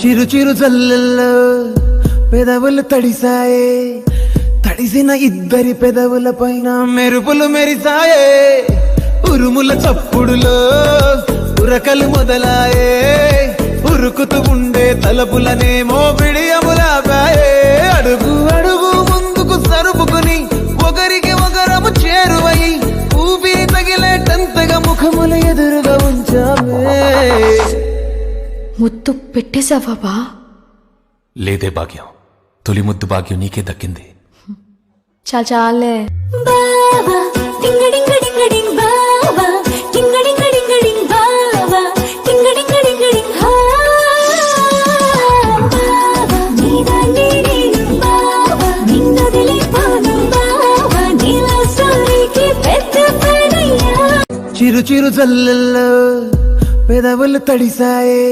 చిరు చిరు జల్లెల్లో పెదవులు తడిసాయే, తడిసిన ఇద్దరి పెదవుల పైన మెరుపులు మెరిసాయే, ఉరుముల చప్పుడులో ఉరకలు మొదలాయే, ఉరుకుతూ ఉండే తలపులనేమో బిడియములాపాయే. అడుగు అడుగు ముందుకు సరుపుకుని ఒకరికి ఒకరము చేరువై ఊపిరి తగిలేటంతగా ముఖముల ఎదురుగా ఉంచామే. ముద్దు పెట్టేశావా బా? లేదే భాగ్యం, తొలి ముద్దు భాగ్యం నీకే దక్కింది. చాలే బావా డింగ డింగ డింగ డింగ్ బావా డింగ డింగ డింగ డింగ్ బావా డింగ డింగ డింగ డింగ్ హా బావా నీదాన్ని నేను బావా నిన్నొదిలిపోను బావా నీలా సోరికి పెద్ద పనయ్యా. చిరు చిరు జల్లెల్లో పెదవులు తడిసాయే,